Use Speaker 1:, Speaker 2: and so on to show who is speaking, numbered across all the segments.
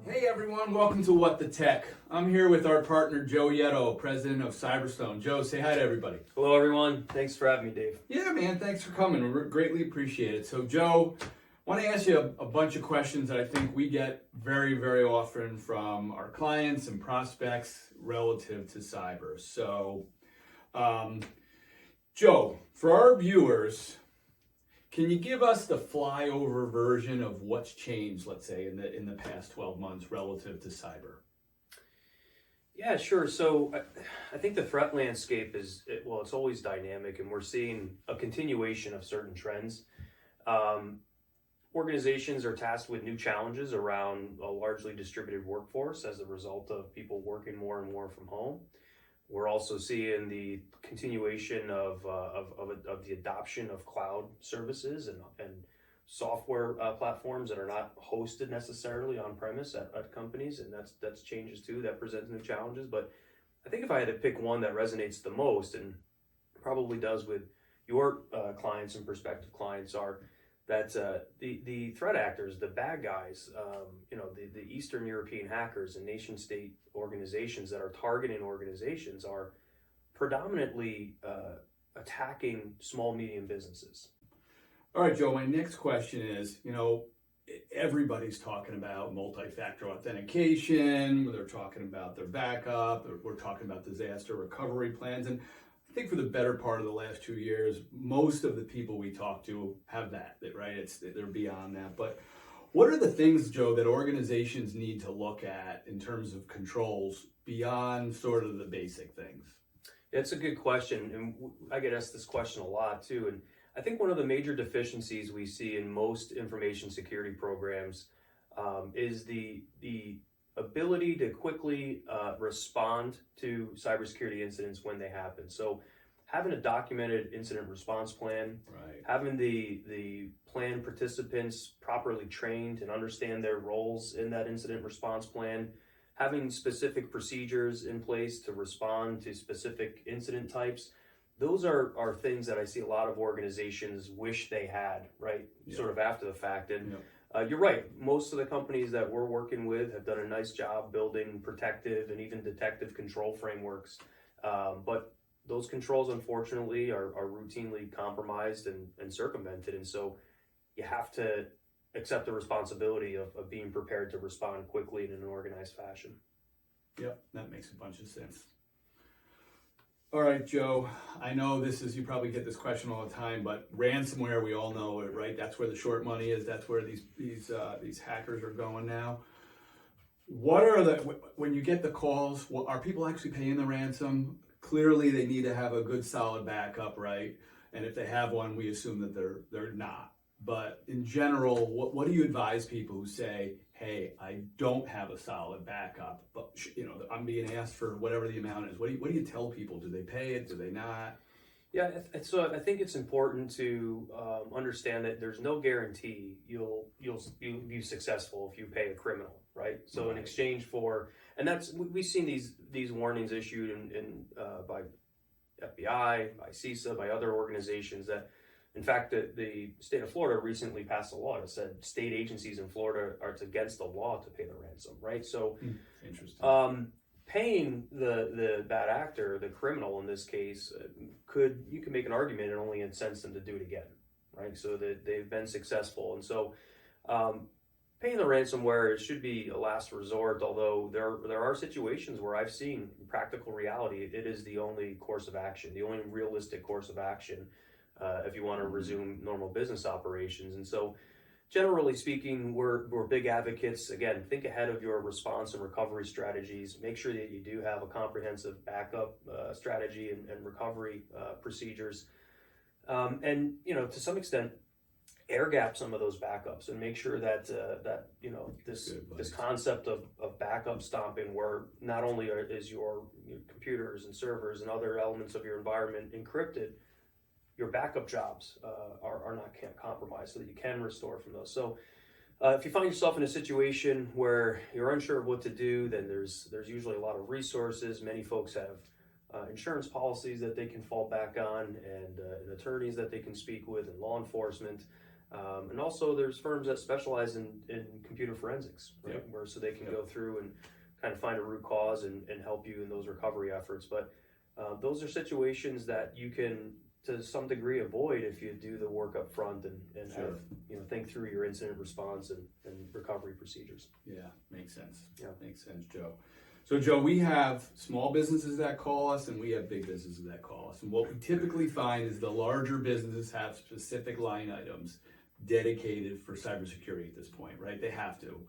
Speaker 1: Hey everyone, welcome to What the Tech. I'm here with our partner Joe Yetto, president of Cyberstone. Joe, say hi to everybody.
Speaker 2: Hello everyone, thanks for having me, Dave.
Speaker 1: Yeah man, thanks for coming. We greatly appreciate it. So Joe, I want to ask you a bunch of questions that I think we get very, very often from our clients and prospects relative to cyber. So Joe, for our viewers, can you give us the flyover version of what's changed, let's say, in the past 12 months relative to cyber?
Speaker 2: Yeah, sure. So I think the threat landscape it's always dynamic, and we're seeing a continuation of certain trends. Organizations are tasked with new challenges around a largely distributed workforce as a result of people working more and more from home. We're also seeing the continuation of the adoption of cloud services and software platforms that are not hosted necessarily on premise at companies, and that's changes too. That presents new challenges. But I think if I had to pick one that resonates the most, and probably does with your clients and prospective clients, are that the threat actors, the bad guys, the Eastern European hackers and nation state organizations that are targeting organizations are predominantly attacking small, medium businesses.
Speaker 1: All right, Joe, my next question is, everybody's talking about multi-factor authentication, they're talking about their backup, we're talking about disaster recovery plans, and I think for the better part of the last 2 years, most of the people we talk to have that, right? They're beyond that. But what are the things, Joe, that organizations need to look at in terms of controls beyond sort of the basic things?
Speaker 2: It's a good question, and I get asked this question a lot too. And I think one of the major deficiencies we see in most information security programs is the ability to quickly respond to cybersecurity incidents when they happen. So having a documented incident response plan,
Speaker 1: right,
Speaker 2: having the plan participants properly trained and understand their roles in that incident response plan, having specific procedures in place to respond to specific incident types. Those are things that I see a lot of organizations wish they had, right? Yeah. Sort of after the fact. And you're right. Most of the companies that we're working with have done a nice job building protective and even detective control frameworks. But those controls, unfortunately, are routinely compromised and circumvented. And so you have to accept the responsibility of being prepared to respond quickly and in an organized fashion.
Speaker 1: Yep, that makes a bunch of sense. All right, Joe, I know you probably get this question all the time, but ransomware, we all know it, right? That's where the short money is. That's where these hackers are going now. When you get the calls, are people actually paying the ransom? Clearly, they need to have a good solid backup, right? And if they have one, we assume that they're not. But in general, what do you advise people who say, hey, I don't have a solid backup, but I'm being asked for whatever the amount is? What do you tell people? Do they pay it? Do they not?
Speaker 2: Yeah, so I think it's important to understand that there's no guarantee you'll be successful if you pay a criminal, right? So right. In exchange for, and we've seen these warnings issued by FBI, by CISA, by other organizations that. In fact, the state of Florida recently passed a law that said state agencies in Florida are against the law to pay the ransom, right? So,
Speaker 1: interesting.
Speaker 2: Paying the bad actor, the criminal in this case, you can make an argument it only incents them to do it again, right? So that they've been successful, and so paying the ransomware should be a last resort. Although there are situations where I've seen in practical reality it is the only course of action, the only realistic course of action. If you want to resume normal business operations. And so generally speaking, we're big advocates. Again, think ahead of your response and recovery strategies. Make sure that you do have a comprehensive backup strategy and recovery procedures. And, to some extent, air gap some of those backups and make sure that this concept of backup stomping, where not only is your computers and servers and other elements of your environment encrypted, your backup jobs are not compromised, so that you can restore from those. So if you find yourself in a situation where you're unsure of what to do, then there's usually a lot of resources. Many folks have insurance policies that they can fall back on, and attorneys that they can speak with, and law enforcement. And also there's firms that specialize in computer forensics, right?
Speaker 1: Yep.
Speaker 2: Where so they can
Speaker 1: Yep.
Speaker 2: go through and kind of find a root cause and help you in those recovery efforts. But those are situations that you can, to some degree, avoid if you do the work up front and
Speaker 1: Sure.
Speaker 2: have, think through your incident response and recovery procedures.
Speaker 1: Yeah, makes sense.
Speaker 2: Yeah.
Speaker 1: Makes sense, Joe. So, Joe, we have small businesses that call us and we have big businesses that call us. And what we typically find is the larger businesses have specific line items dedicated for cybersecurity at this point, right? They have to.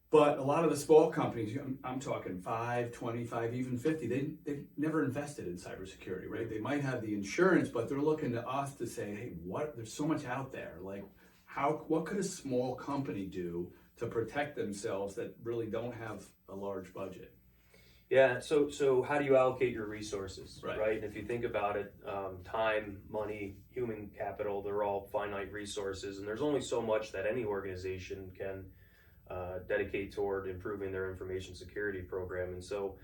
Speaker 1: But a lot of the small companies, I'm talking 5, 25, even 50, they've never invested in cybersecurity, right? They might have the insurance, but they're looking to us to say, hey, there's so much out there. Like, what could a small company do to protect themselves that really don't have a large budget?
Speaker 2: Yeah, so how do you allocate your resources,
Speaker 1: Right.
Speaker 2: right? And if you think about it, time, money, human capital, they're all finite resources, and there's only so much that any organization can dedicate toward improving their information security program. And so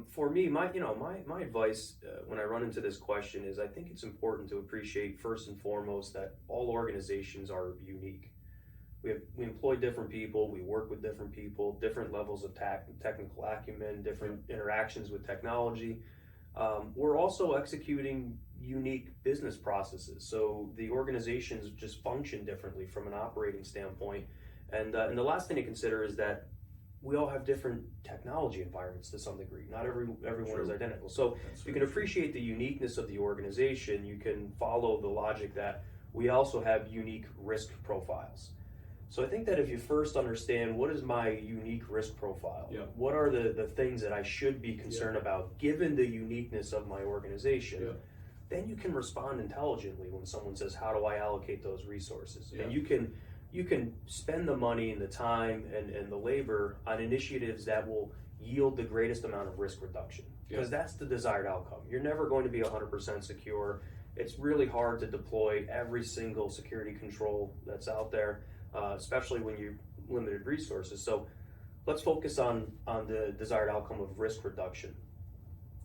Speaker 2: for me, my advice when I run into this question is I think it's important to appreciate first and foremost that all organizations are unique. We employ different people, we work with different people, different levels of technical acumen, different interactions with technology. We're also executing unique business processes, so the organizations just function differently from an operating standpoint. And the last thing to consider is that we all have different technology environments to some degree. Not everyone
Speaker 1: True.
Speaker 2: is identical. So
Speaker 1: That's
Speaker 2: you can
Speaker 1: very
Speaker 2: appreciate the uniqueness of the organization. You can follow the logic that we also have unique risk profiles. So I think that if you first understand what is my unique risk profile,
Speaker 1: Yeah.
Speaker 2: what are the things that I should be concerned about given the uniqueness of my organization,
Speaker 1: Yeah.
Speaker 2: then you can respond intelligently when someone says, how do I allocate those resources?
Speaker 1: Yeah.
Speaker 2: And you can spend the money and the time and the labor on initiatives that will yield the greatest amount of risk reduction, because that's the desired outcome. You're never going to be 100% secure. It's really hard to deploy every single security control that's out there, especially when you're limited resources. So let's focus on the desired outcome of risk reduction.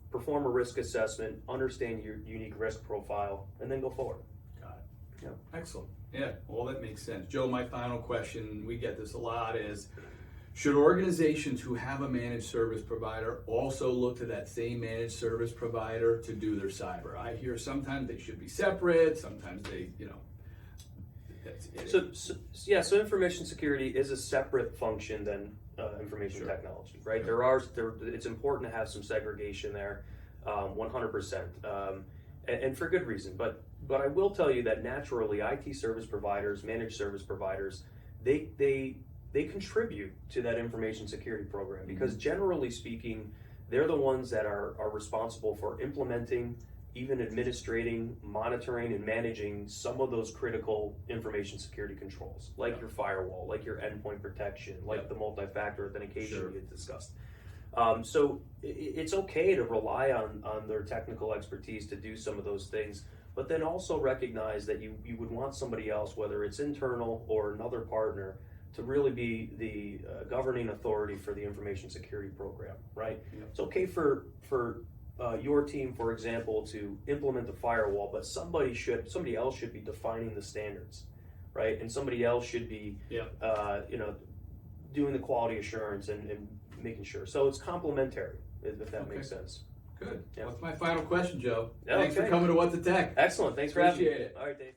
Speaker 2: Perform a risk assessment, understand your unique risk profile, and then go forward.
Speaker 1: Got it.
Speaker 2: Yeah.
Speaker 1: Excellent. Yeah, well, that makes sense. Joe, my final question, we get this a lot, is should organizations who have a managed service provider also look to that same managed service provider to do their cyber? I hear sometimes they should be separate, sometimes they,
Speaker 2: So information security is a separate function than information technology, right?
Speaker 1: Sure.
Speaker 2: It's important to have some segregation there, 100%, and for good reason. But I will tell you that naturally, IT service providers, managed service providers, they contribute to that information security program because generally speaking, they're the ones that are responsible for implementing, even administrating, monitoring, and managing some of those critical information security controls, like your firewall, like your endpoint protection, like the multi-factor authentication we had discussed. So it's okay to rely on their technical expertise to do some of those things, but then also recognize that you would want somebody else, whether it's internal or another partner, to really be the governing authority for the information security program, right?
Speaker 1: Yep.
Speaker 2: It's okay for your team, for example, to implement the firewall, but somebody else should be defining the standards, right? And somebody else should be, doing the quality assurance and making sure. So it's complementary, if that makes sense.
Speaker 1: Good.
Speaker 2: Yeah.
Speaker 1: Well, that's my final question, Joe.
Speaker 2: Yeah,
Speaker 1: Thanks for
Speaker 2: okay.
Speaker 1: coming to What the Tech.
Speaker 2: Excellent. Thanks for having me.
Speaker 1: Appreciate it.
Speaker 2: All right, Dave.